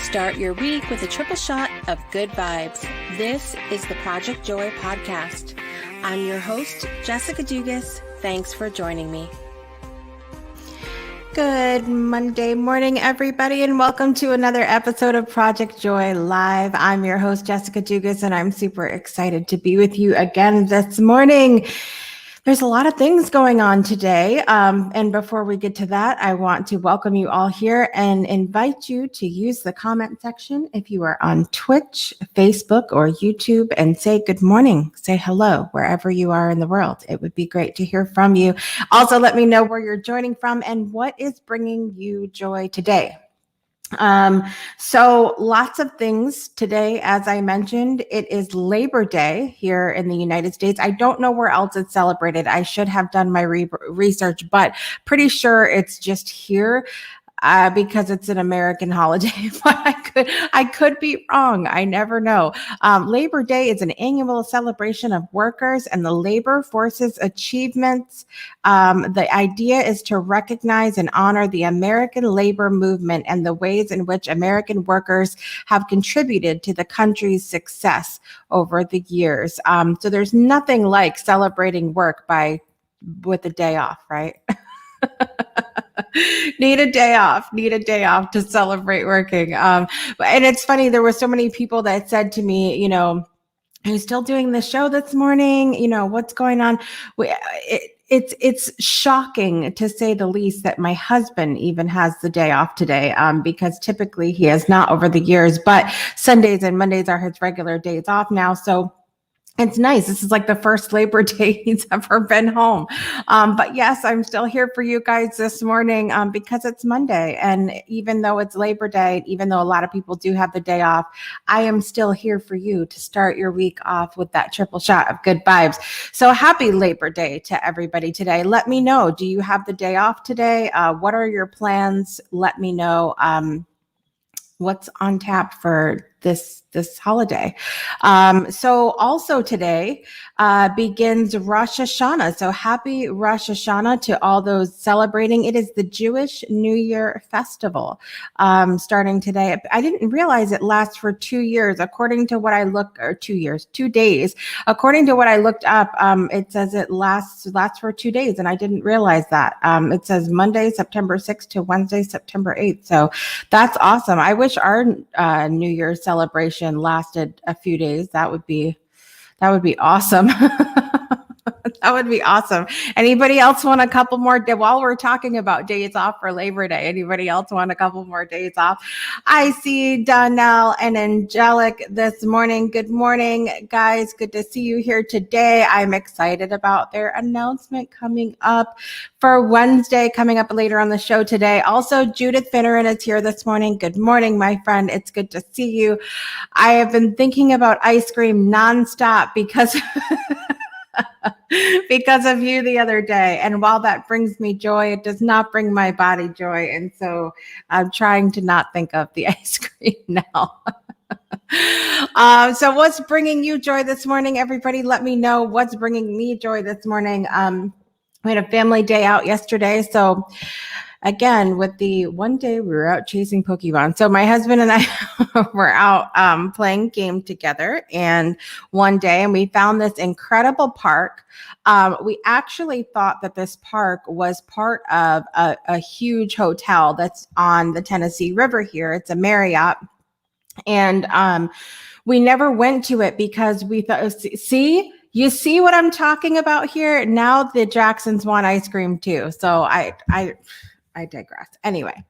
Start your week with a triple shot of good vibes. This is the Project Joy podcast. I'm your host, Jessica Dugas. Thanks for joining me. Good Monday morning, everybody, and welcome to another episode of Project Joy Live. I'm your host, Jessica Dugas, and I'm super excited to be with you again this morning. There's a lot of things going on today. And before we get to that, I want to welcome you all here and invite you to use the comment section if you are on Twitch, Facebook, or YouTube, and say good morning, say hello wherever you are in the world. It would be great to hear from you. Also, let me know where you're joining from and what is bringing you joy today. So lots of things today. As I mentioned, it is Labor Day here in the United States. I don't know where else it's celebrated. I should have done my research, but pretty sure it's just here. Because it's an American holiday, but I could be wrong. I never know. Labor Day is an annual celebration of workers and the labor force's achievements. The idea is to recognize and honor the American labor movement and the ways in which American workers have contributed to the country's success over the years. So there's nothing like celebrating work with a day off, right? Need a day off to celebrate working. And it's funny, there were so many people that said to me, you know, are you still doing the show this morning? You know, what's going on? It's shocking, to say the least, that my husband even has the day off today, because typically he has not over the years, but Sundays and Mondays are his regular days off now. So it's nice. This is like the first Labor Day he's ever been home. But yes, I'm still here for you guys this morning because it's Monday. And even though it's Labor Day, even though a lot of people do have the day off, I am still here for you to start your week off with that triple shot of good vibes. So happy Labor Day to everybody today. Let me know. Do you have the day off today? What are your plans? Let me know. What's on tap for this holiday. So also today begins Rosh Hashanah. So happy Rosh Hashanah to all those celebrating. It is the Jewish New Year festival starting today. I didn't realize it lasts for 2 years. According to what I looked, or 2 days. According to what I looked up, it says it lasts for 2 days, and I didn't realize that. It says Monday, September 6th to Wednesday, September 8th. So that's awesome. I wish our New Year's celebration lasted a few days. That would be awesome. That would be awesome. Anybody else want a couple more while we're talking about days off for Labor Day? Anybody else want a couple more days off? I see Donnell and Angelic this morning. Good morning, guys. Good to see you here today. I'm excited about their announcement coming up for Wednesday, coming up later on the show today. Also, Judith Finneran is here this morning. Good morning, my friend. It's good to see you. I have been thinking about ice cream nonstop because of you the other day. And while that brings me joy, it does not bring my body joy. And so I'm trying to not think of the ice cream now. So what's bringing you joy this morning, everybody? Let me know what's bringing me joy this morning. We had a family day out yesterday. So again, with the one day we were out chasing Pokemon. So my husband and I were out playing game together and we found this incredible park. We actually thought that this park was part of a huge hotel that's on the Tennessee River here. It's a Marriott. And we never went to it because we thought, you see what I'm talking about here? Now the Jacksons want ice cream too. So I I digress. Anyway,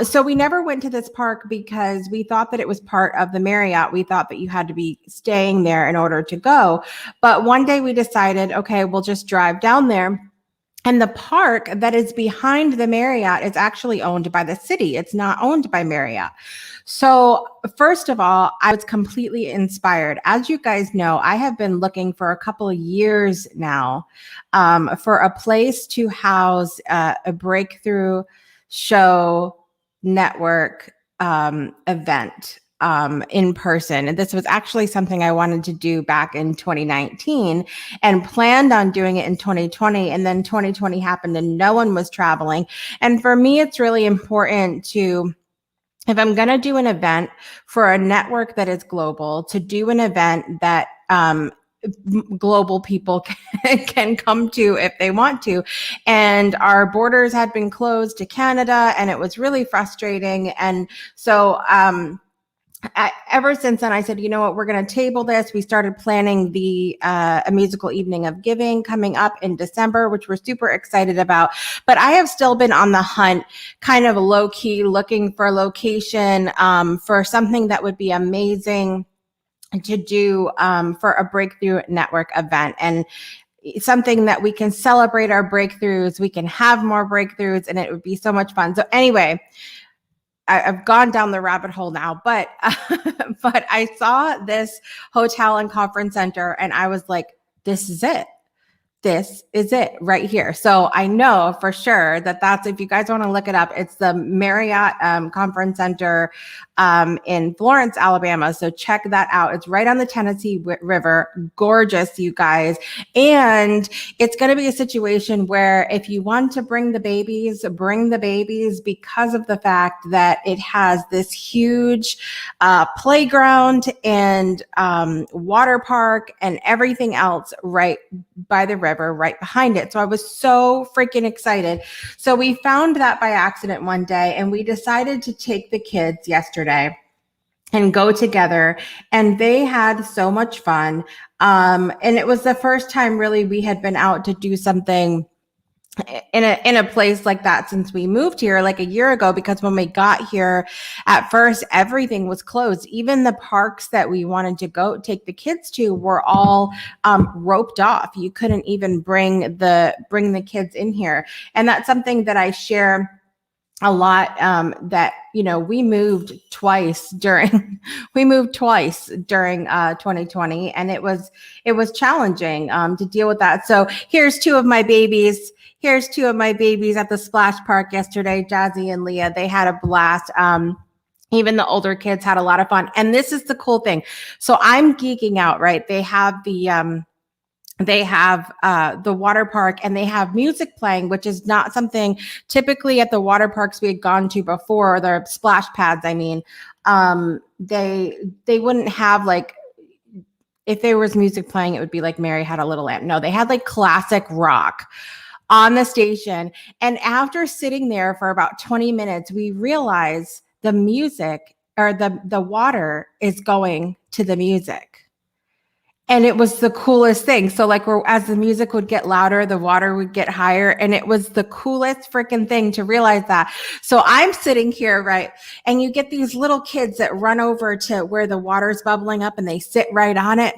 so we never went to this park because we thought that it was part of the Marriott. We thought that you had to be staying there in order to go. But one day we decided, okay, we'll just drive down there. And the park that is behind the Marriott is actually owned by the city. It's not owned by Marriott. So, first of all, I was completely inspired. As you guys know, I have been looking for a couple of years now for a place to house a breakthrough show network event in person. And this was actually something I wanted to do back in 2019 and planned on doing it in 2020. And then 2020 happened and no one was traveling. And for me, it's really important to, if I'm going to do an event for a network that is global, to do an event that global people can come to if they want to. And our borders had been closed to Canada and it was really frustrating. And so, ever since then, I said, you know what, we're going to table this. We started planning a musical evening of giving coming up in December, which we're super excited about. But I have still been on the hunt, kind of low key, looking for a location for something that would be amazing to do for a breakthrough network event. And something that we can celebrate our breakthroughs, we can have more breakthroughs, and it would be so much fun. So anyway, I've gone down the rabbit hole now, but I saw this hotel and conference center and I was like, this is it. This is it right here. So I know for sure that that's, if you guys want to look it up, it's the Marriott Conference Center in Florence, Alabama. So check that out. It's right on the Tennessee River. Gorgeous, you guys. And it's going to be a situation where if you want to bring the babies because of the fact that it has this huge playground and water park and everything else right by the river, right behind it. So I was so freaking excited. So we found that by accident one day and we decided to take the kids yesterday and go together, and they had so much fun. And it was the first time really we had been out to do something in a place like that since we moved here like a year ago, because when we got here at first everything was closed. Even the parks that we wanted to go take the kids to were all roped off. You couldn't even bring the kids in here. And that's something that I share a lot, that, you know, we moved twice during 2020, and it was challenging to deal with that. So here's two of my babies at the splash park yesterday, Jazzy and Leah. They had a blast. Even the older kids had a lot of fun. And this is the cool thing. So I'm geeking out, right? They have the water park and they have music playing, which is not something typically at the water parks we had gone to before, or the splash pads. I mean, they wouldn't have, like, if there was music playing, it would be like Mary Had a Little Lamb. No, they had like classic rock on the station. And after sitting there for about 20 minutes, we realized the music, or the water is going to the music. And it was the coolest thing. So like, as the music would get louder, the water would get higher. And it was the coolest freaking thing to realize that. So I'm sitting here, right? And you get these little kids that run over to where the water's bubbling up and they sit right on it.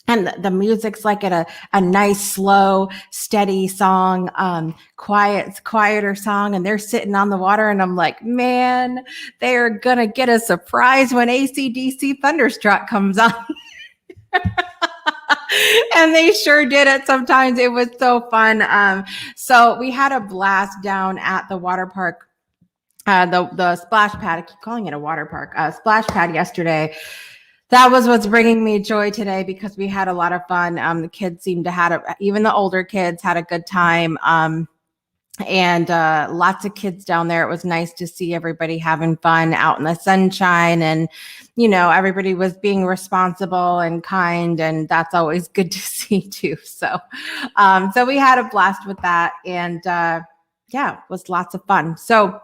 And the music's like at a nice, slow, steady song, quieter song. And they're sitting on the water. And I'm like, man, they're going to get a surprise when AC/DC Thunderstruck comes on. And they sure did it sometimes. It was so fun. So we had a blast down at the water park, the splash pad. I keep calling it a water park, splash pad yesterday. That was what's bringing me joy today, because we had a lot of fun. The kids seemed to even the older kids had a good time. And lots of kids down there. It was nice to see everybody having fun out in the sunshine, and, you know, everybody was being responsible and kind, and that's always good to see too. So we had a blast with that, and it was lots of fun. So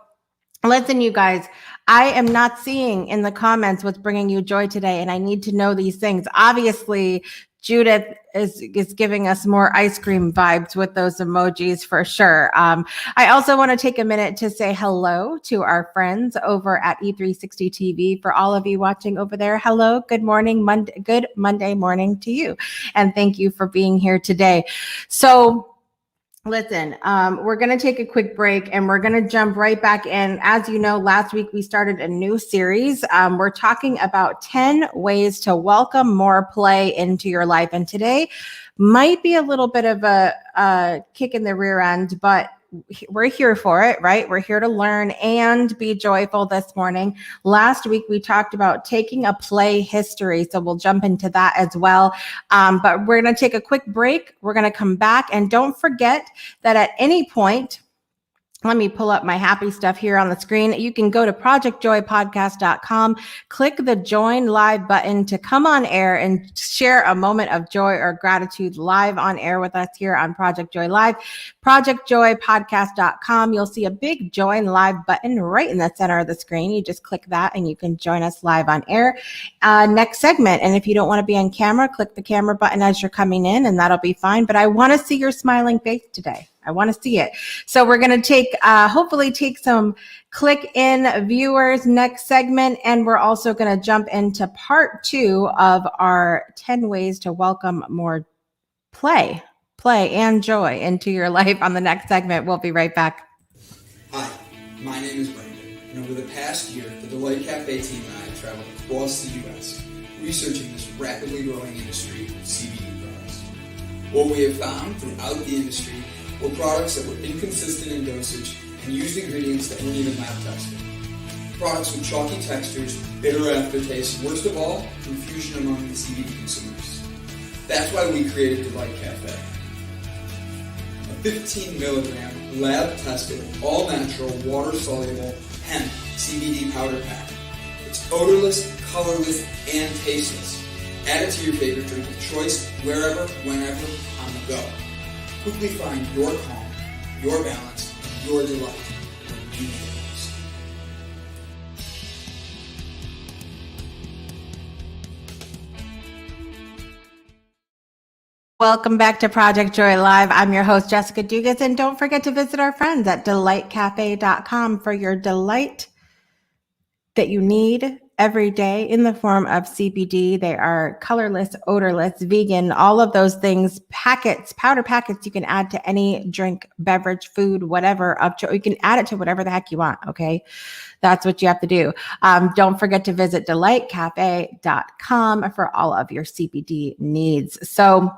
listen, you guys, I am not seeing in the comments what's bringing you joy today, and I need to know these things. Obviously, Judith is giving us more ice cream vibes with those emojis for sure. I also want to take a minute to say hello to our friends over at E360 TV. For all of you watching over there, hello, good morning, good Monday morning to you. And thank you for being here today. So listen, we're going to take a quick break and we're going to jump right back in. As you know, last week we started a new series. We're talking about 10 ways to welcome more play into your life. And today might be a little bit of a kick in the rear end, but we're here for it, right? We're here to learn and be joyful this morning. Last week, we talked about taking a play history. So we'll jump into that as well. But we're going to take a quick break. We're going to come back. And don't forget that at any point, let me pull up my happy stuff here on the screen. You can go to projectjoypodcast.com, click the join live button to come on air and share a moment of joy or gratitude live on air with us here on Project Joy Live. Projectjoypodcast.com. You'll see a big join live button right in the center of the screen. You just click that and you can join us live on air. Next segment. And if you don't want to be on camera, click the camera button as you're coming in and that'll be fine. But I want to see your smiling face today. I want to see it. So we're going to hopefully take some click in viewers next segment. And we're also going to jump into part 2 of our 10 ways to welcome more play and joy into your life on the next segment. We'll be right back. Hi, my name is Brandon. And over the past year, the Delight Cafe team and I have traveled across the U.S. researching this rapidly growing industry of CBD products. What we have found throughout the industry were products that were inconsistent in dosage and used ingredients that weren't even lab tested. Products with chalky textures, bitter aftertaste, and worst of all, confusion among the CBD consumers. That's why we created Delight Cafe. A 15 milligram, lab tested, all natural, water soluble hemp CBD powder pack. It's odorless, colorless, and tasteless. Add it to your favorite drink of choice, wherever, whenever, on the go. Quickly find your calm, your balance, and your delight when you need it most. Welcome back to Project Joy Live. I'm your host, Jessica Dugas, and don't forget to visit our friends at delightcafe.com for your delight that you need every day in the form of CBD. They are colorless, odorless, vegan, all of those things, packets, powder packets you can add to any drink, beverage, food, whatever. You can add it to whatever the heck you want, okay? That's what you have to do. Don't forget to visit delightcafe.com for all of your CBD needs. So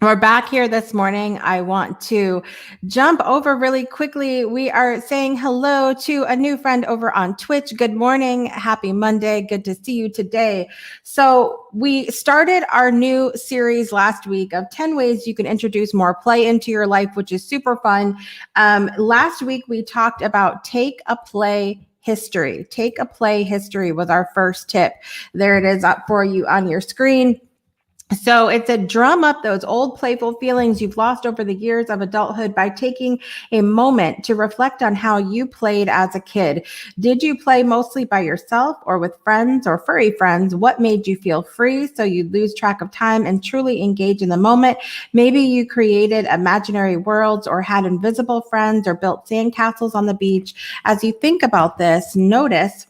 we're back here this morning. I want to jump over really quickly. We are saying hello to a new friend over on Twitch. Good morning. Happy Monday. Good to see you today. So we started our new series last week of 10 ways you can introduce more play into your life, which is super fun. Last week, we talked about take a play history. Take a play history was our first tip. There it is up for you on your screen. So it's a drum up those old playful feelings you've lost over the years of adulthood by taking a moment to reflect on how you played as a kid. Did you play mostly by yourself or with friends or furry friends? What made you feel free so you'd lose track of time and truly engage in the moment? Maybe you created imaginary worlds or had invisible friends or built sandcastles on the beach. As you think about this, notice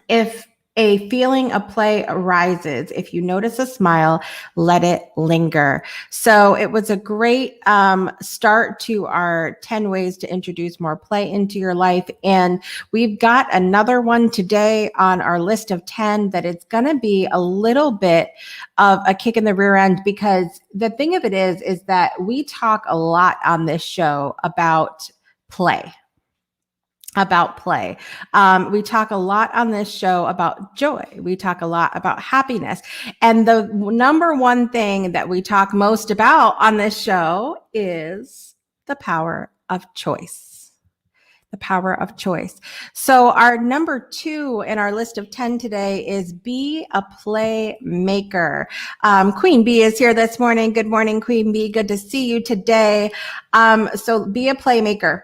if a feeling of play arises. If you notice a smile, let it linger. So it was a great start to our 10 ways to introduce more play into your life. And we've got another one today on our list of 10 that it's going to be a little bit of a kick in the rear end, because the thing of it is that we talk a lot on this show about play. We talk a lot on this show about joy. We talk a lot about happiness. And the number one thing that we talk most about on this show is the power of choice. The power of choice. So our number 2 in our list of 10 today is be a playmaker. Queen Bee is here this morning. Good morning, Queen Bee. Good to see you today. So be a playmaker.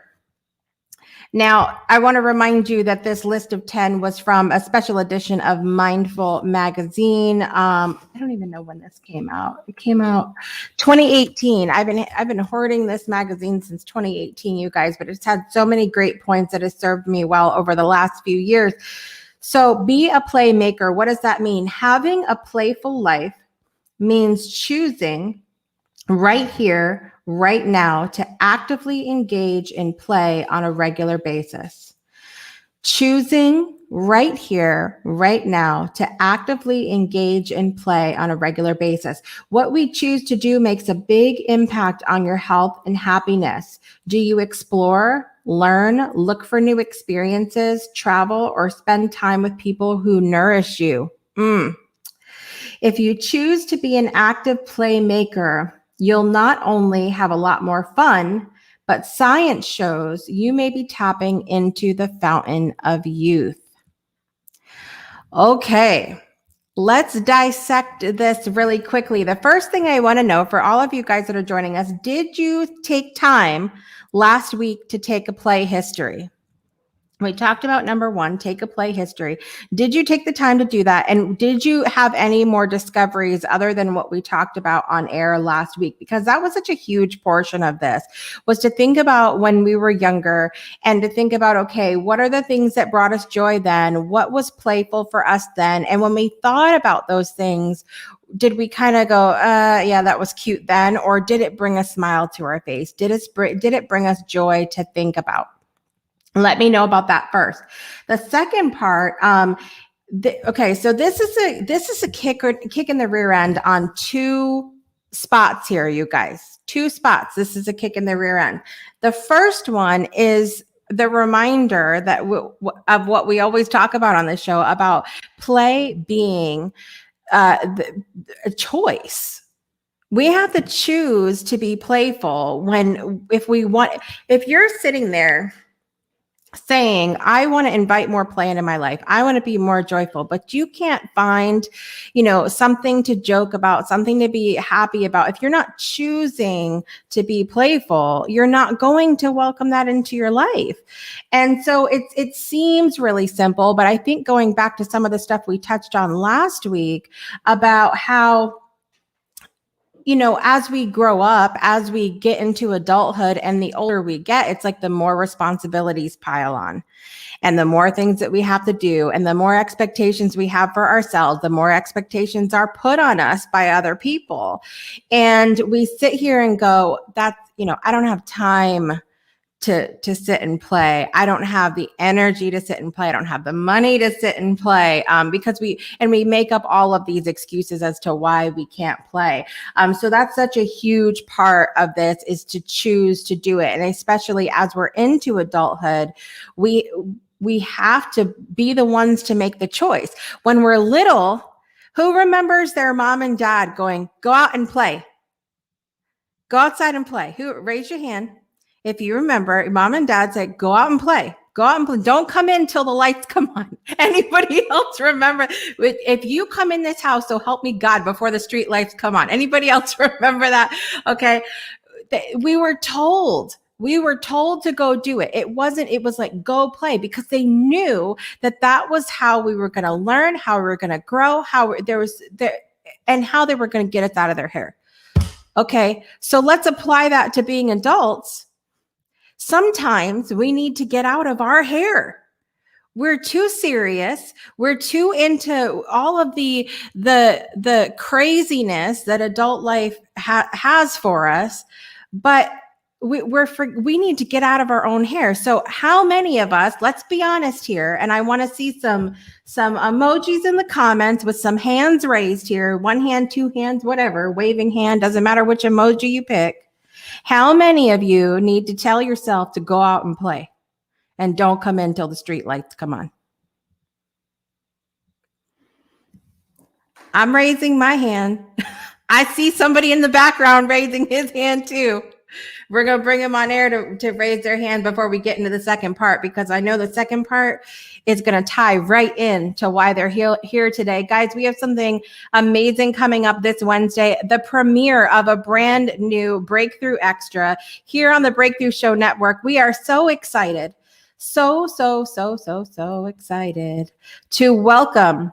Now, I want to remind you that this list of 10 was from a special edition of Mindful magazine. I don't even know when this came out. It came out 2018. I've been hoarding this magazine since 2018, you guys, but it's had so many great points that has served me well over the last few years. So, be a playmaker. What does that mean? Having a playful life means choosing right here, right now, to actively engage in play on a regular basis. Choosing right here, right now, to actively engage in play on a regular basis. What we choose to do makes a big impact on your health and happiness. Do you explore, learn, look for new experiences, travel, or spend time with people who nourish you? If you choose to be an active playmaker, you'll not only have a lot more fun, but science shows you may be tapping into the fountain of youth. Okay, let's dissect this really quickly. The first thing I want to know for all of you guys that are joining us, did you take time last week to take a play history? We talked about number one, take a play history. Did you take the time to do that? And did you have any more discoveries other than what we talked about on air last week? Because that was such a huge portion of this, was to think about when we were younger and to think about, okay, what are the things that brought us joy then? What was playful for us then? And when we thought about those things, did we kind of go, yeah, that was cute then? Or did it bring a smile to our face? Did it bring us joy to think about? Let me know about that first. The second part, okay, so this is a kick in the rear end on two spots here, you guys. Two spots. This is a kick in the rear end. The first one is the reminder that of what we always talk about on the show about play being a choice. We have to choose to be playful if you're sitting there saying, I want to invite more play into my life. I want to be more joyful, but you can't find, something to joke about, something to be happy about. If you're not choosing to be playful, you're not going to welcome that into your life. And so it seems really simple, but I think going back to some of the stuff we touched on last week about how as we grow up, as we get into adulthood and the older we get, it's like the more responsibilities pile on and the more things that we have to do and the more expectations we have for ourselves, the more expectations are put on us by other people. And we sit here and go, I don't have time to sit and play. I don't have the energy to sit and play. I don't have the money to sit and play because we make up all of these excuses as to why we can't play. So that's such a huge part of this, is to choose to do it. And especially as we're into adulthood, we have to be the ones to make the choice. When we're little, who remembers their mom and dad going, go out and play, go outside and play? Who? Raise your hand. If you remember, mom and dad said, go out and play. Go out and play. Don't come in till the lights come on. Anybody else remember? If you come in this house, so help me God, before the street lights come on. Anybody else remember that? Okay. We were told to go do it. It was like, go play, because they knew that was how we were going to learn, how we were going to grow, and how they were going to get us out of their hair. Okay. So let's apply that to being adults. Sometimes we need to get out of our hair. We're too serious. We're too into all of the craziness that adult life has for us, but we need to get out of our own hair. So how many of us, let's be honest here, and I want to see some emojis in the comments with some hands raised here, one hand, two hands, whatever, waving hand, doesn't matter which emoji you pick. How many of you need to tell yourself to go out and play and don't come in till the street lights come on? I'm raising my hand. I see somebody in the background raising his hand too. We're going to bring them on air to raise their hand before we get into the second part, because I know the second part is going to tie right in to why they're here today. Guys, we have something amazing coming up this Wednesday, the premiere of a brand new Breakthrough Extra here on the Breakthrough Show Network. We are so excited so excited to welcome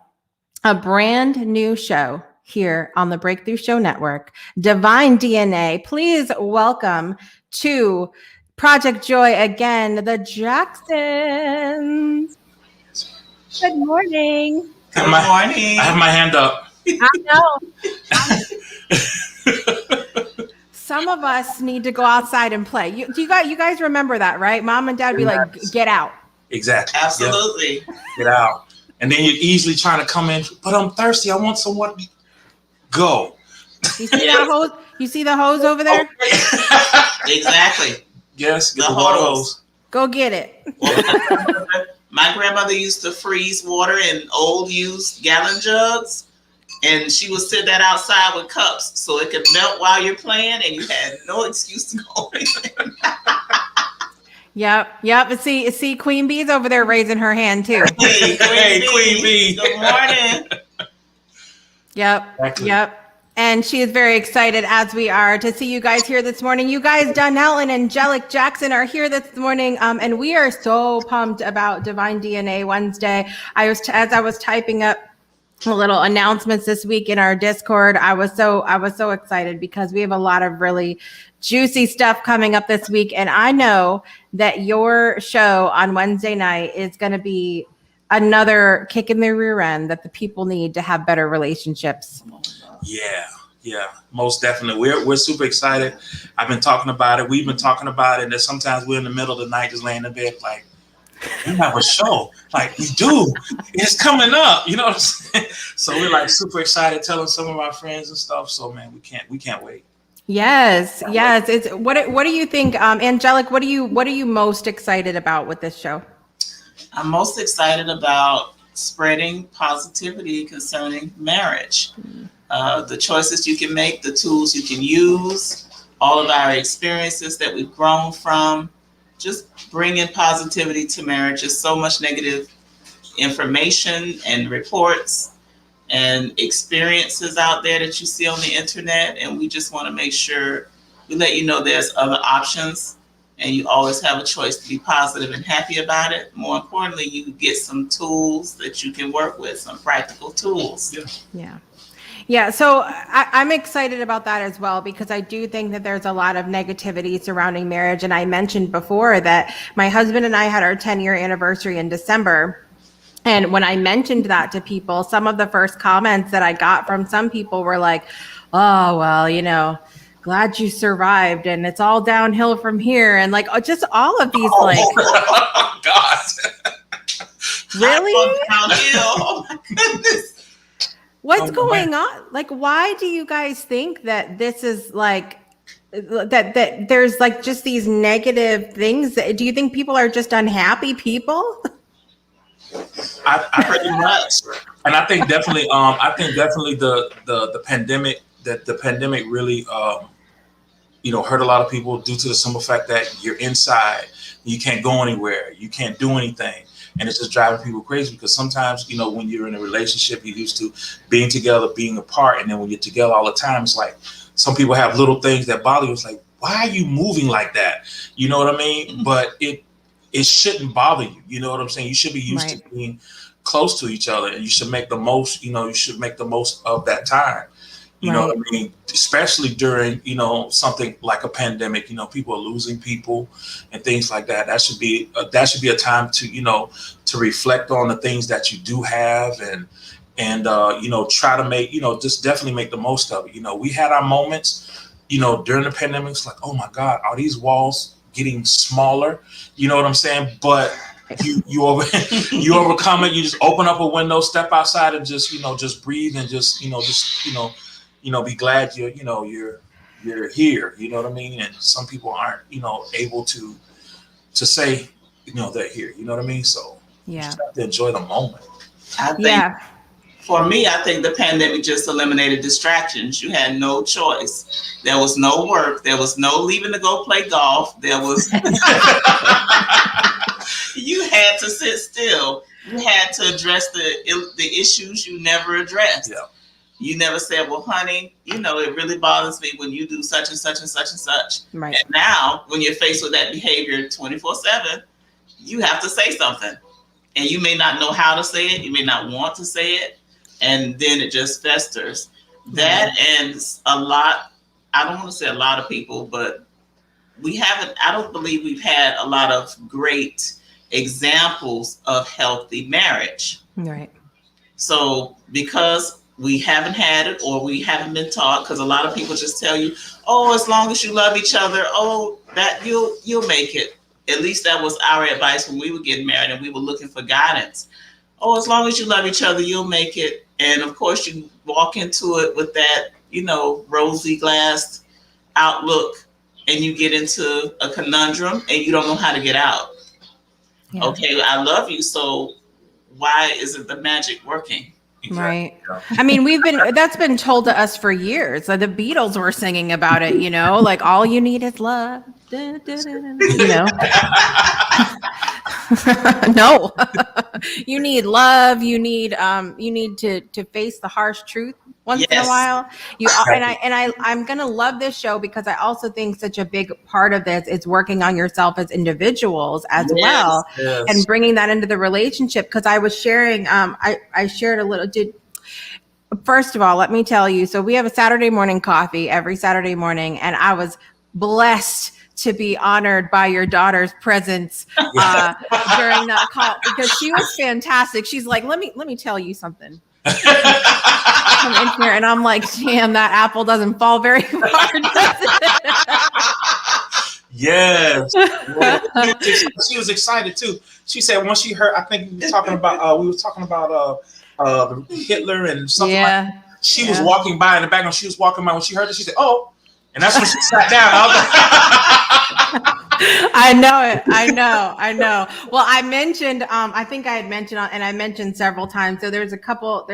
a brand new show here on the Breakthrough Show Network, Divine DNA. Please welcome to Project Joy again, the Jacksons. Good morning. Good morning. I have my hand up. I know. Some of us need to go outside and play. You guys remember that, right? Mom and Dad be like, get out. Exactly. Absolutely. Yep. Get out. And then you're easily trying to come in, but I'm thirsty. I want someone to go. You see that hose? You see the hose over there? Exactly. Yes, get the water hose. Go get it. My grandmother used to freeze water in old used gallon jugs, and she would sit that outside with cups so it could melt while you're playing, and you had no excuse to go in. Yep. See, Queen Bee's over there raising her hand too. Hey, Queen Bee. Good morning. Yep. Exactly. Yep. And she is very excited, as we are, to see you guys here this morning. You guys, Donnell and Angelic Jackson, are here this morning, and we are so pumped about Divine DNA Wednesday. As I was typing up little announcements this week in our Discord, I was so excited because we have a lot of really juicy stuff coming up this week, and I know that your show on Wednesday night is going to be another kick in the rear end that the people need to have better relationships. Yeah, most definitely. We're super excited. I've been talking about it. We've been talking about it. And then sometimes we're in the middle of the night just laying in bed like, we have a show. Like, we do. It's coming up. You know what I'm saying? So we're like super excited, telling some of our friends and stuff. So man, we can't wait. Yes. It's what do you think, Angelic? What are you most excited about with this show? I'm most excited about spreading positivity concerning marriage. The choices you can make, the tools you can use, all of our experiences that we've grown from, just bringing positivity to marriage. There's so much negative information and reports and experiences out there that you see on the internet, and we just want to make sure we let you know there's other options, and you always have a choice to be positive and happy about it. More importantly, you get some tools that you can work with, some practical tools. Yeah, so I'm excited about that as well, because I do think that there's a lot of negativity surrounding marriage. And I mentioned before that my husband and I had our 10-year anniversary in December. And when I mentioned that to people, some of the first comments that I got from some people were like, oh, well, glad you survived and it's all downhill from here. And like, just all of these, Oh, God. Really? Downhill. Oh my goodness. What's going on? Like, why do you guys think that this is like that there's like just these negative things? Do you think people are just unhappy people? I pretty much, and I think definitely the pandemic really hurt a lot of people due to the simple fact that you're inside, you can't go anywhere, you can't do anything. And it's just driving people crazy, because sometimes, when you're in a relationship, you're used to being together, being apart. And then when you're together all the time, it's like some people have little things that bother you. It's like, why are you moving like that? You know what I mean? Mm-hmm. But it shouldn't bother you. You know what I'm saying? You should be used to being close to each other, and you should make the most, of that time. You know what I mean? Especially during, something like a pandemic, people are losing people and things like that. That should be a time to, to reflect on the things that you do have and try to make, just definitely make the most of it. We had our moments, during the pandemic. It's like, oh my God, are these walls getting smaller? You know what I'm saying? But you overcome it. You just open up a window, step outside, and just breathe and just be glad you're here. You know what I mean? And some people aren't, able to say, they're here. You know what I mean? So you just have to enjoy the moment. I think for me, I think the pandemic just eliminated distractions. You had no choice. There was no work. There was no leaving to go play golf. There was you had to sit still. You had to address the issues you never addressed. Yeah. You never said, well, honey, it really bothers me when you do such and such and such and such. Right. And now when you're faced with that behavior 24/7, you have to say something. And you may not know how to say it. You may not want to say it. And then it just festers. That and a lot, I don't want to say a lot of people, but I don't believe we've had a lot of great examples of healthy marriage. Right. So because we haven't had it or we haven't been taught, because a lot of people just tell you, oh, as long as you love each other, oh, that you'll make it. At least that was our advice when we were getting married and we were looking for guidance. Oh, as long as you love each other, you'll make it. And of course you walk into it with that, rosy glass outlook, and you get into a conundrum and you don't know how to get out. Yeah. Okay, I love you, so why isn't the magic working? Right. I mean, that's been told to us for years. Like the Beatles were singing about it, like all you need is love. Da, da, da, no, you need love. You need to face the harsh truth once in a while. I'm gonna love this show because I also think such a big part of this is working on yourself as individuals as well, and bringing that into the relationship. Because I was sharing, I shared a little. First of all, let me tell you. So we have a Saturday morning coffee every Saturday morning, and I was blessed to be honored by your daughter's presence during that call because she was fantastic. She's like, let me tell you something. Come in here, and I'm like, damn, that apple doesn't fall very far, does it? Yes. Well, she was excited too. She said once she heard, I think we were talking about Hitler and something like that. She was walking by in the background. She was walking by when she heard it. She said, "Oh," and that's when she sat down. I know it. I know. Well, I mentioned, I think I had mentioned, and I mentioned several times. So there's a couple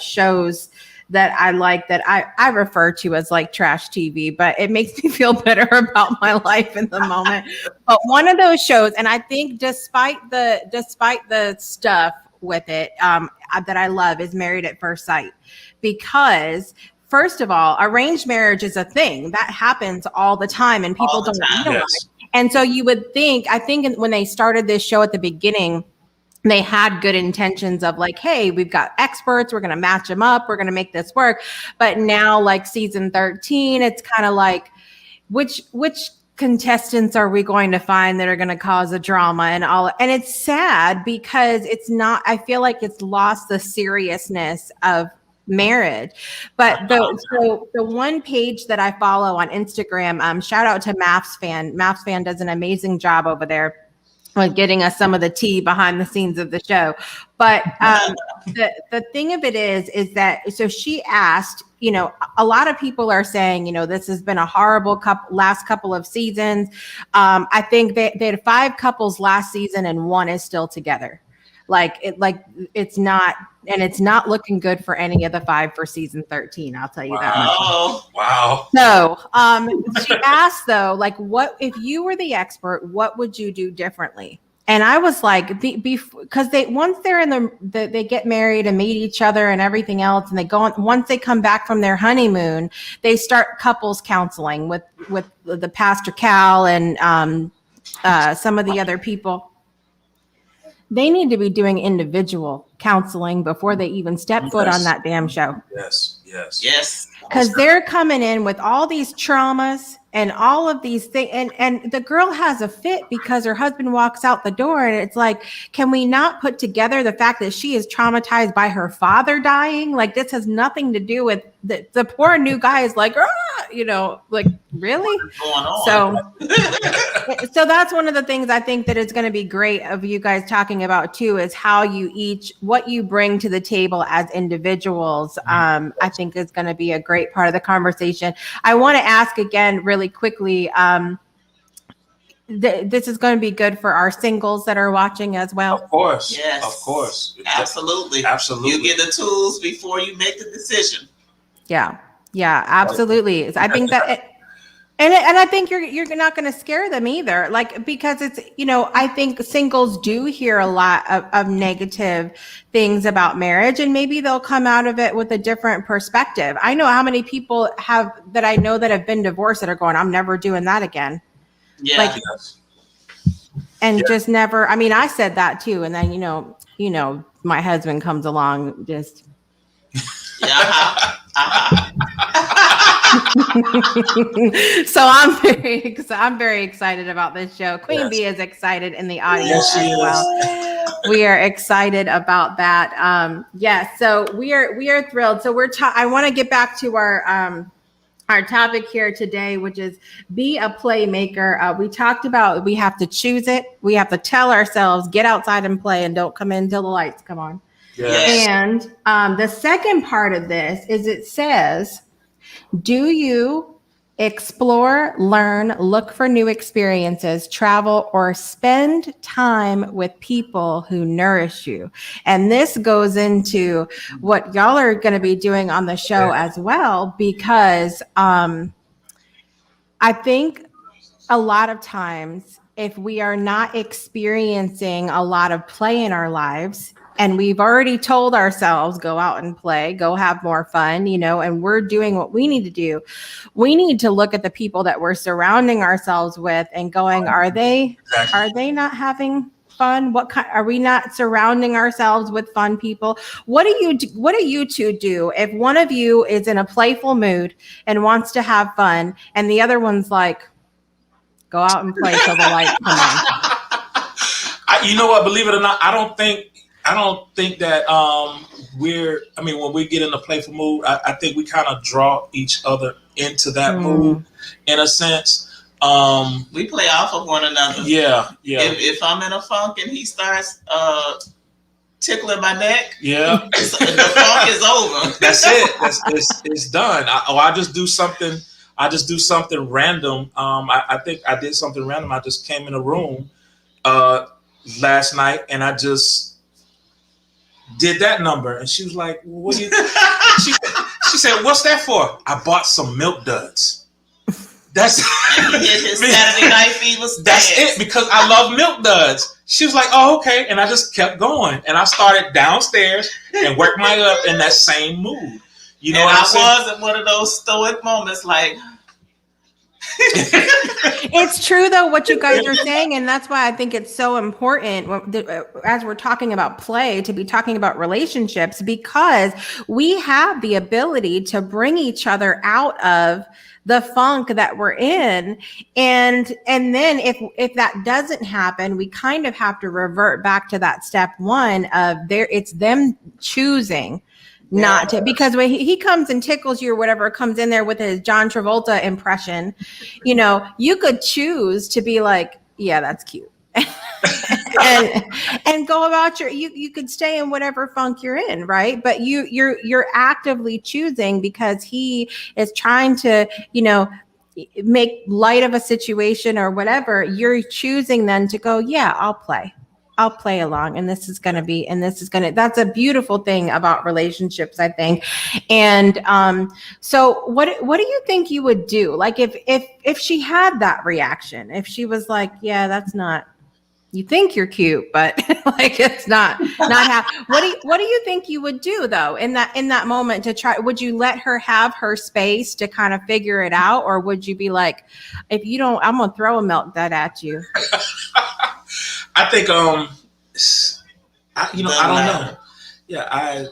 shows that I like that I refer to as like trash TV, but it makes me feel better about my life in the moment. But one of those shows, and I think despite the stuff with it, that I love is Married at First Sight, because first of all, arranged marriage is a thing that happens all the time, and people don't realize. Yes. And so you would think, I think when they started this show at the beginning, they had good intentions of like, hey, we've got experts, we're going to match them up, we're going to make this work. But now, like season 13, it's kind of like, which contestants are we going to find that are going to cause a drama and all? And it's sad because it's not, I feel like it's lost the seriousness of marriage. But the one page that I follow on Instagram, shout out to Maps Fan. Maps Fan does an amazing job over there with getting us some of the tea behind the scenes of the show. But the thing of it is that, so she asked, a lot of people are saying, this has been a horrible last couple of seasons. I think they had 5 couples last season and 1 is still together. It's not, and it's not looking good for any of the 5 for season 13. I'll tell you that much. Wow. So, she asked though, like, what if you were the expert? What would you do differently? And I was like, because once they're in they get married and meet each other and everything else, and they go on. Once they come back from their honeymoon, they start couples counseling with the Pastor Cal and some of the other people. They need to be doing individual counseling before they even step foot on that damn show. Yes. Because they're coming in with all these traumas and all of these things. And the girl has a fit because her husband walks out the door. And it's like, can we not put together the fact that she is traumatized by her father dying? Like, this has nothing to do with the poor new guy is like, like, really? What's going on? So that's one of the things I think that is going to be great of you guys talking about too, is how what you bring to the table as individuals. I think is going to be a great part of the conversation. I want to ask again really quickly, this is going to be good for our singles that are watching as well. Of course. Yes. Of course. Absolutely. You get the tools before you make the decision. Yeah, absolutely. I think that, and I think you're not going to scare them either, like, because it's, I think singles do hear a lot of negative things about marriage, and maybe they'll come out of it with a different perspective. I know how many people that have been divorced that are going, I'm never doing that again. Yeah. Like, and just never, I mean, I said that too. And then, my husband comes along just. So I'm very excited about this show. Queen Bee is excited in the audience as well. We are excited about that. Yes, so we are thrilled. So I want to get back to our topic here today, which is be a playmaker. We talked about we have to choose it. We have to tell ourselves, get outside and play, and don't come in until the lights come on. Yes. And the second part of this is it says, do you explore, learn, look for new experiences, travel, or spend time with people who nourish you? And this goes into what y'all are going to be doing on the show as well, because I think a lot of times if we are not experiencing a lot of play in our lives, and we've already told ourselves, go out and play, go have more fun, and we're doing what we need to do. We need to look at the people that we're surrounding ourselves with and going, are they not having fun? Are we not surrounding ourselves with fun people? What do you two do if one of you is in a playful mood and wants to have fun and the other one's like, go out and play till the lights come on? You know what? Believe it or not, I don't think that when we get in a playful mood, I think we kind of draw each other into that mood in a sense. We play off of one another. Yeah. If I'm in a funk and he starts tickling my neck, the funk is over. That's it. It's done. I just do something. Random. I think I did something random. I just came in a room last night and I just did that number, and she was like, "What do you?" She said, "What's that for?" I bought some Milk Duds. That's his Saturday Night Fever. That's it, because I love Milk Duds. She was like, "Oh, okay," and I just kept going, and I started downstairs and worked my way up in that same mood. You know, and what I was in one of those stoic moments, like. It's true though what you guys are saying, and that's why I think it's so important as we're talking about play to be talking about relationships, because we have the ability to bring each other out of the funk that we're in, and then if that doesn't happen, we kind of have to revert back to that step one of it's them choosing not to, because when he comes and tickles you or whatever, comes in there with his John Travolta impression, you could choose to be like, yeah, that's cute. and go about you could stay in whatever funk you're in, right? But you're actively choosing because he is trying to, make light of a situation or whatever. You're choosing then to go, yeah, I'll play along, and that's a beautiful thing about relationships, I think. And so what do you think you would do? Like if she had that reaction, if she was like, yeah, that's not, you think you're cute, but like it's not how, what do you think you would do though in that moment to try? Would you let her have her space to kind of figure it out, or would you be like, if you don't, I'm gonna throw a Milk Dud at you? I think I don't know. Yeah, I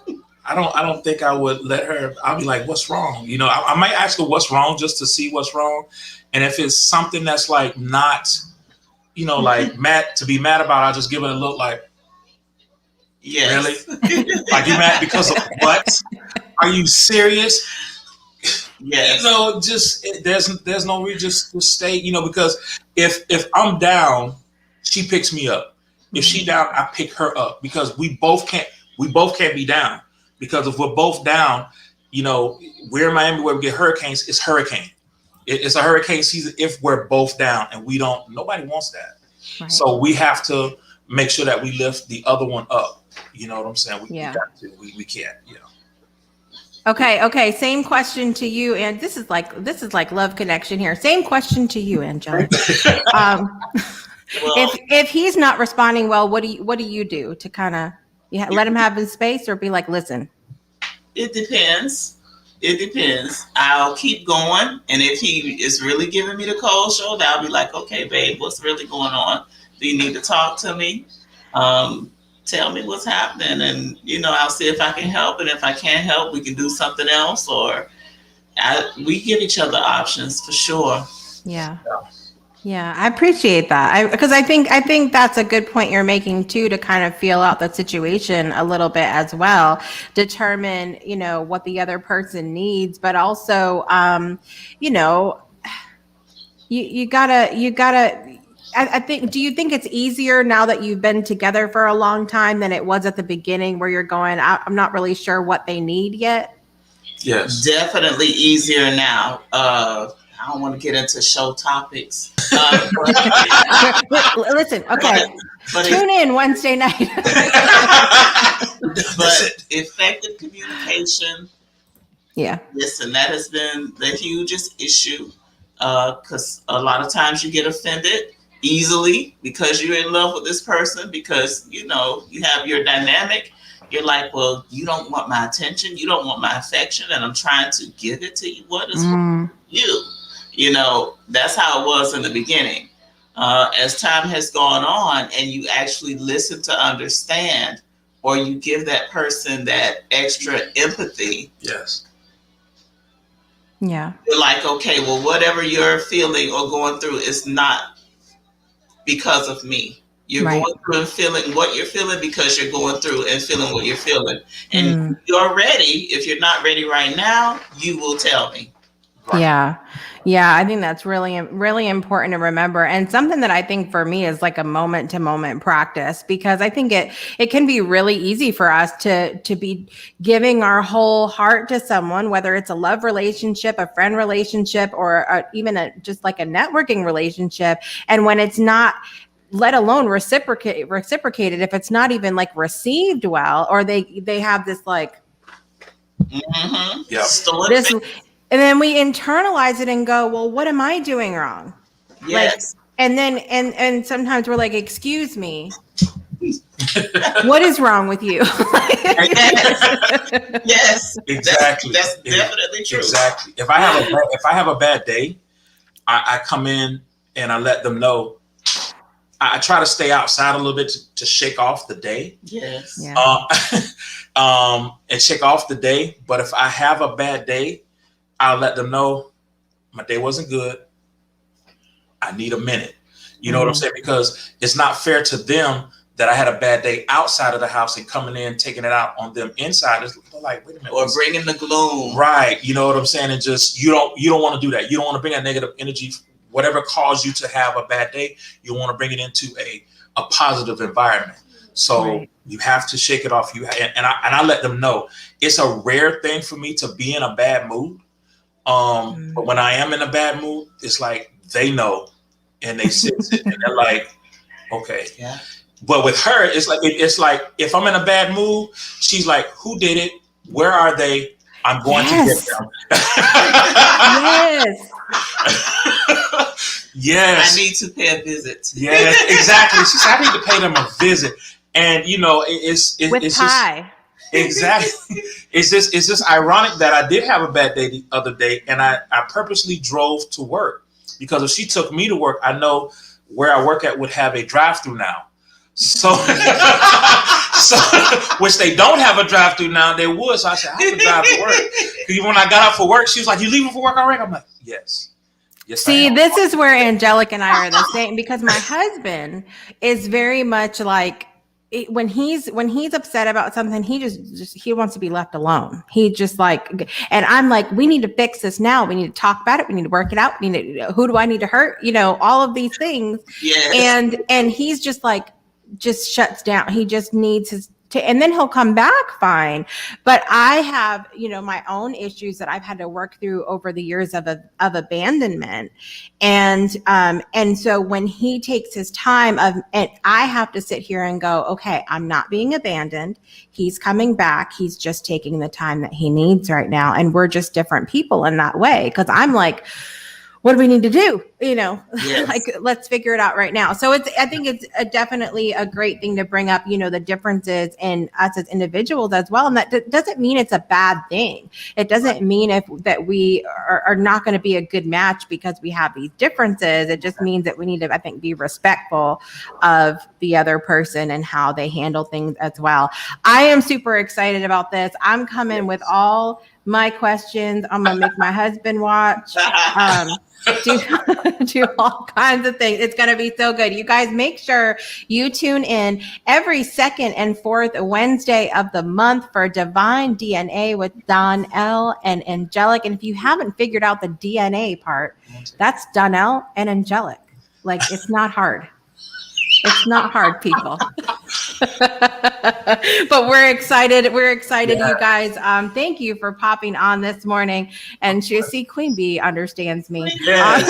don't think I would let her. I'll be like, what's wrong? I might ask her what's wrong just to see what's wrong. And if it's something that's like not, like mad to be mad about, I'll just give it a look like, yes. Really? Like, you mad because of what? Are you serious? Yes. There's no reason to stay, because if I'm down, she picks me up. If she down, I pick her up, because we both can't be down, because if we're both down, we're in Miami where we get hurricanes. It's hurricane. It's a hurricane season if we're both down, and nobody wants that. Right. So we have to make sure that we lift the other one up. You know what I'm saying? We got to. We can't. Okay. Same question to you, and this is like love connection here. Same question to you, Angela. Well, if he's not responding well, what do you do to kind of let him have his space, or be like, listen? It depends. I'll keep going, and if he is really giving me the cold shoulder, I'll be like, okay, babe, what's really going on? Do you need to talk to me? Tell me what's happening, and I'll see if I can help. And if I can't help, we can do something else, or we give each other options for sure. Yeah. Yeah, I appreciate that. Because I think that's a good point you're making too, to kind of feel out the situation a little bit as well, determine, what the other person needs, but also, you gotta. I think. Do you think it's easier now that you've been together for a long time than it was at the beginning, where you're going, I'm not really sure what they need yet? Yes, definitely easier now. I don't want to get into show topics. Listen, okay. But tune in Wednesday night. But effective communication. Yeah. Listen, that has been the hugest issue, because a lot of times you get offended easily because you're in love with this person, because you have your dynamic. You're like, well, you don't want my attention, you don't want my affection, and I'm trying to give it to you. What is wrong with you? That's how it was in the beginning. As time has gone on and you actually listen to understand, or you give that person that extra empathy. Yes. Yeah. You're like, okay, well, whatever you're feeling or going through is not because of me. You're going through and feeling what you're feeling because you're going through and feeling what you're feeling. And you're ready. If you're not ready right now, you will tell me. Right. Yeah. Yeah. I think that's really, really important to remember. And something that I think for me is like a moment to moment practice, because I think it can be really easy for us to be giving our whole heart to someone, whether it's a love relationship, a friend relationship, or even just like a networking relationship. And when it's not, let alone reciprocated, if it's not even like received well, or they have this like, this. And then we internalize it and go, well, what am I doing wrong? Yes. And then, and sometimes we're like, excuse me, what is wrong with you? Yes. Exactly. That's definitely true. Exactly. If I have a bad day, I come in and I let them know. I try to stay outside a little bit to shake off the day. Yes. Yeah. And shake off the day. But if I have a bad day, I'll let them know my day wasn't good. I need a minute. You know what I'm saying? Because it's not fair to them that I had a bad day outside of the house and coming in, taking it out on them inside. It's like, wait a minute. Or bringing the gloom. Right. You know what I'm saying? And just, you don't want to do that. You don't want to bring that negative energy, whatever caused you to have a bad day. You want to bring it into a positive environment. So you have to shake it off. And I let them know it's a rare thing for me to be in a bad mood. But when I am in a bad mood, it's like they know and they sense it and they're like, okay. Yeah. But with her, it's like if I'm in a bad mood, she's like, who did it? Where are they? I'm going to get them. Yes. I need to pay a visit. Yes, exactly. She said, I need to pay them a visit. And it's with pie. Exactly. It's just ironic that I did have a bad day the other day, and I purposely drove to work, because if she took me to work, I know where I work at would have a drive-through now. So, which they don't have a drive-through now. They would. So I said, I have to drive to work. Because when I got out for work, she was like, "You leaving for work already?" I'm like, "Yes." See, this is where Angelic and I are the same, because my husband is very much like, when he's upset about something, he wants to be left alone. He just like, and I'm like, we need to fix this now. We need to talk about it. We need to work it out. Who do I need to hurt? All of these things. Yes. And he's just like, just shuts down. He just needs and then he'll come back fine. But I have, my own issues that I've had to work through over the years of abandonment. And so when he takes his time and I have to sit here and go, okay, I'm not being abandoned. He's coming back. He's just taking the time that he needs right now. And we're just different people in that way. 'Cause I'm like, what do we need to do? You know, Yes. like, let's figure it out right now. So I think it's definitely a great thing to bring up, you know, the differences in us as individuals as well. And that doesn't mean it's a bad thing. It doesn't mean that we are not going to be a good match because we have these differences. It just means that we need to, I think, be respectful of the other person and how they handle things as well. I am super excited about this. I'm coming with all my questions. I'm going to make my husband watch. Do all kinds of things. It's going to be so good. You guys make sure you tune in every second and fourth Wednesday of the month for Divine DNA with Donnell and Angelic. And if you haven't figured out the DNA part, that's Donnell and Angelic. Like, it's not hard. It's not hard, people. But we're excited. We're excited, you guys. Thank you for popping on this morning. And you see, Queen Bee understands me. Yes.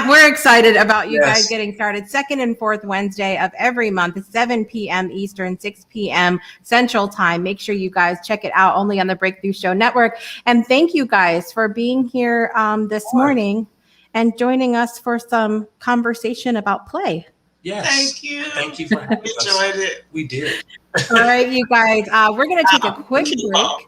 We're excited about you guys getting started. Second and fourth Wednesday of every month, 7 p.m. Eastern, 6 p.m. Central Time. Make sure you guys check it out only on the Breakthrough Show Network. And thank you guys for being here this morning and joining us for some conversation about play. Yes. Thank you. Thank you for having us. Enjoyed it. We did. All right, you guys. We're going to take a quick break.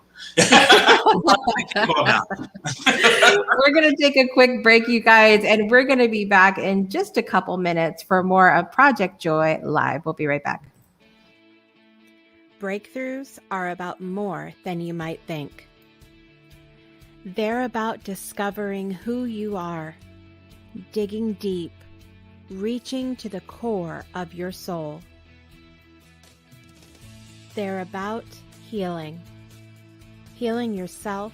We're going to take a quick break, you guys, and we're going to be back in just a couple minutes for more of Project Joy Live. We'll be right back. Breakthroughs are about more than you might think. They're about discovering who you are, digging deep, reaching to the core of your soul. They're about healing. Healing yourself,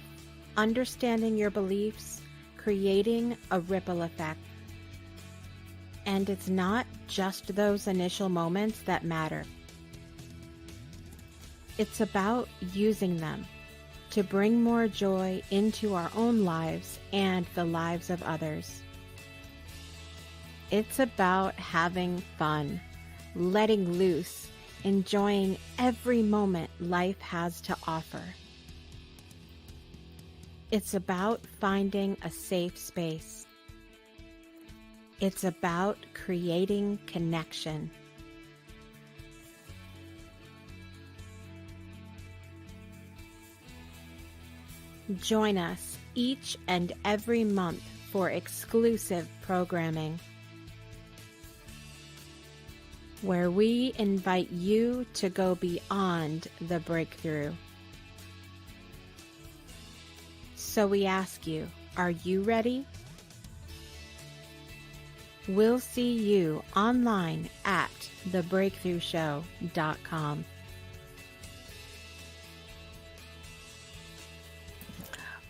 understanding your beliefs, creating a ripple effect. And it's not just those initial moments that matter. It's about using them to bring more joy into our own lives and the lives of others. It's about having fun, letting loose, enjoying every moment life has to offer. It's about finding a safe space. It's about creating connection. Join us each and every month for exclusive programming, where we invite you to go beyond the breakthrough. So we ask you, are you ready? We'll see you online at thebreakthroughshow.com.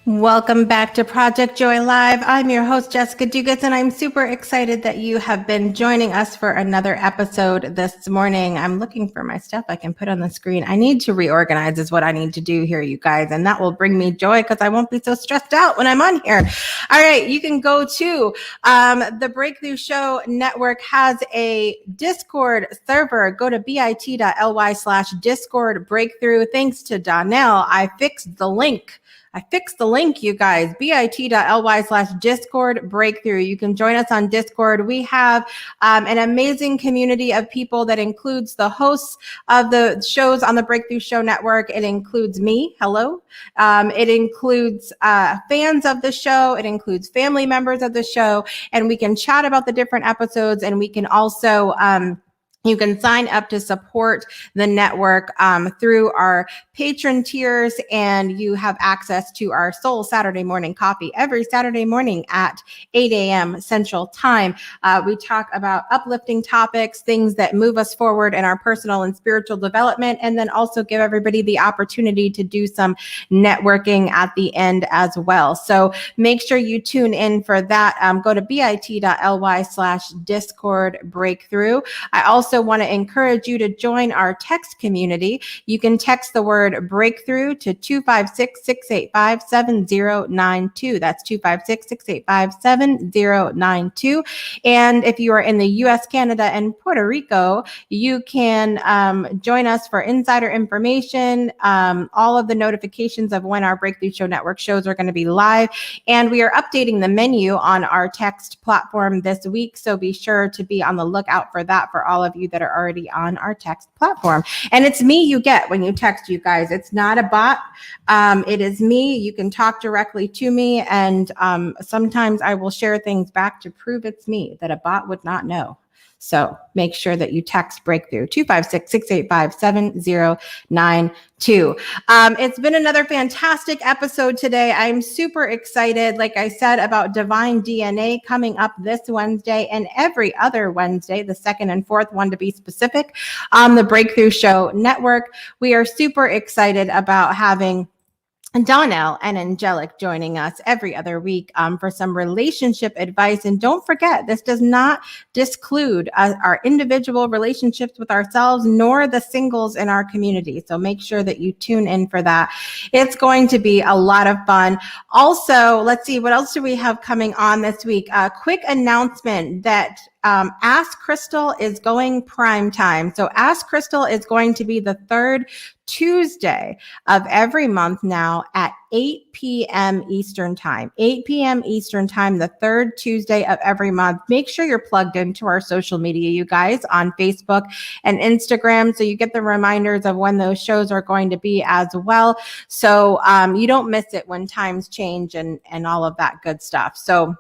Welcome back to Project Joy Live. I'm your host, Jessica Dugas, and I'm super excited that you have been joining us for another episode this morning. I'm looking for my stuff I can put on the screen. I need to reorganize is what I need to do here, you guys, and that will bring me joy because I won't be so stressed out when I'm on here. All right, you can go to the Breakthrough Show Network has a Discord server. Go to bit.ly/Discord Breakthrough. Thanks to Donnell, I fixed the link, you guys, bit.ly/Discord Breakthrough. You can join us on Discord. We have an amazing community of people that includes the hosts of the shows on the Breakthrough Show Network. It includes me. Hello. It includes fans of the show. It includes family members of the show. And we can chat about the different episodes. And we can also you can sign up to support the network through our patron tiers, and you have access to our Soul Saturday Morning Coffee every Saturday morning at 8 a.m. Central Time. We talk about uplifting topics, things that move us forward in our personal and spiritual development, and then also give everybody the opportunity to do some networking at the end as well. So make sure you tune in for that. Go to bit.ly/Discord Breakthrough. I also also want to encourage you to join our text community. You can text the word breakthrough to 256-685-7092. That's 256-685-7092. And if you are in the US, Canada, and Puerto Rico, you can join us for insider information, all of the notifications of when our Breakthrough Show Network shows are going to be live. And we are updating the menu on our text platform this week. So be sure to be on the lookout for that for all of you that are already on our text platform. And it's me you get when you text, you guys. It's not a bot. It is me. You can talk directly to me. And sometimes I will share things back to prove it's me that a bot would not know. So make sure that you text Breakthrough 256-685-7092. It's been another fantastic episode today. I'm super excited, like I said, about Divine DNA coming up this Wednesday and every other Wednesday, the second and fourth one to be specific, on the Breakthrough Show Network. We are super excited about having Donnell and Angelic joining us every other week for some relationship advice. And don't forget, this does not disclude our individual relationships with ourselves, nor the singles in our community. So make sure that you tune in for that. It's going to be a lot of fun. Also, let's see, what else do we have coming on this week? A quick announcement that Ask Crystal is going prime time. So Ask Crystal is going to be the third Tuesday of every month now at 8 p.m. Eastern Time. 8 p.m. Eastern Time, the third Tuesday of every month. Make sure you're plugged into our social media, you guys, on Facebook and Instagram, so you get the reminders of when those shows are going to be as well. So you don't miss it when times change and all of that good stuff. So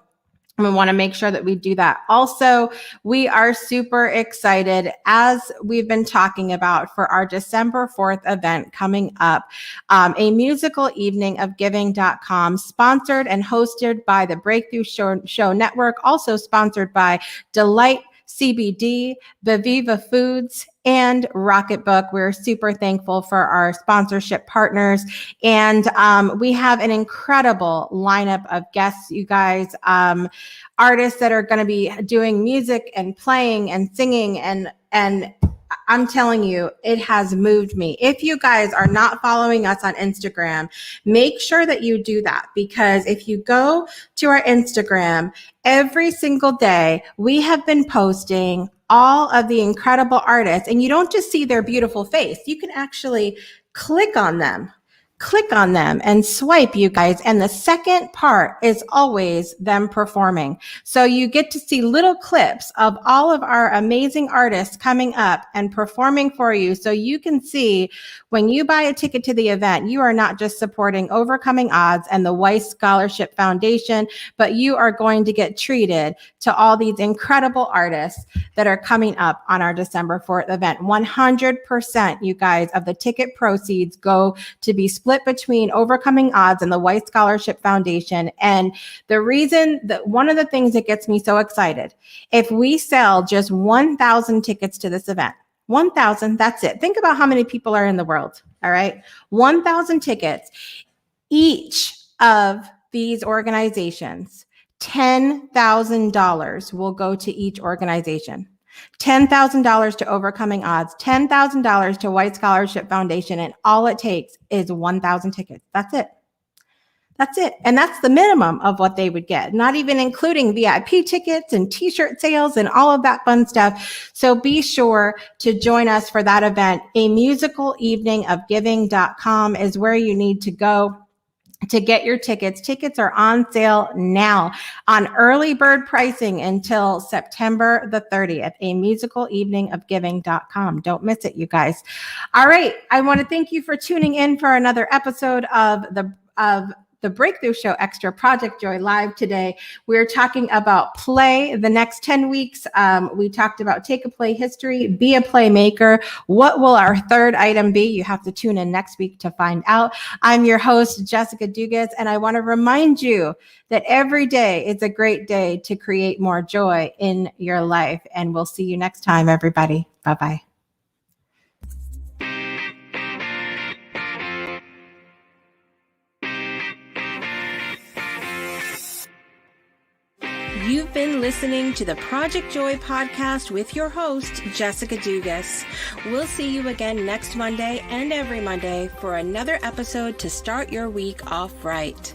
we want to make sure that we do that. Also, we are super excited, as we've been talking about, for our December 4th event coming up, a musical evening of giving.com, sponsored and hosted by the Breakthrough Show Network, also sponsored by Delight CBD, Viviva Foods, and Rocketbook. We're super thankful for our sponsorship partners. And we have an incredible lineup of guests, you guys, artists that are going to be doing music and playing and singing. And I'm telling you, it has moved me. If you guys are not following us on Instagram, make sure that you do that, because if you go to our Instagram, every single day we have been posting all of the incredible artists, and you don't just see their beautiful face. You can actually click on them and swipe, you guys. And the second part is always them performing. So you get to see little clips of all of our amazing artists coming up and performing for you. So you can see when you buy a ticket to the event, you are not just supporting Overcoming Odds and the Weiss Scholarship Foundation, but you are going to get treated to all these incredible artists that are coming up on our December 4th event. 100%, you guys, of the ticket proceeds go to be split between Overcoming Odds and the Weiss Scholarship Foundation. And the reason that one of the things that gets me so excited, if we sell just 1,000 tickets to this event, 1,000, that's it. Think about how many people are in the world. All right. 1,000 tickets. Each of these organizations, $10,000 will go to each organization. $10,000 to Overcoming Odds, $10,000 to White Scholarship Foundation, and all it takes is 1,000 tickets. That's it. That's it. And that's the minimum of what they would get, not even including VIP tickets and t-shirt sales and all of that fun stuff. So be sure to join us for that event. A musical evening of giving.com is where you need to go to get your tickets. Tickets are on sale now on early bird pricing until September the 30th. A musical evening of giving.com. Don't miss it, you guys. All right. I want to thank you for tuning in for another episode of the Breakthrough Show Extra Project Joy Live today. We're talking about play the next 10 weeks. We talked about take a play history, be a playmaker. What will our third item be? You have to tune in next week to find out. I'm your host, Jessica Dugas, and I want to remind you that every day is a great day to create more joy in your life. And we'll see you next time, everybody. Bye-bye. You've You've been listening to the Project Joy podcast with your host, Jessica Dugas. We'll see you again next Monday and every Monday for another episode to start your week off right.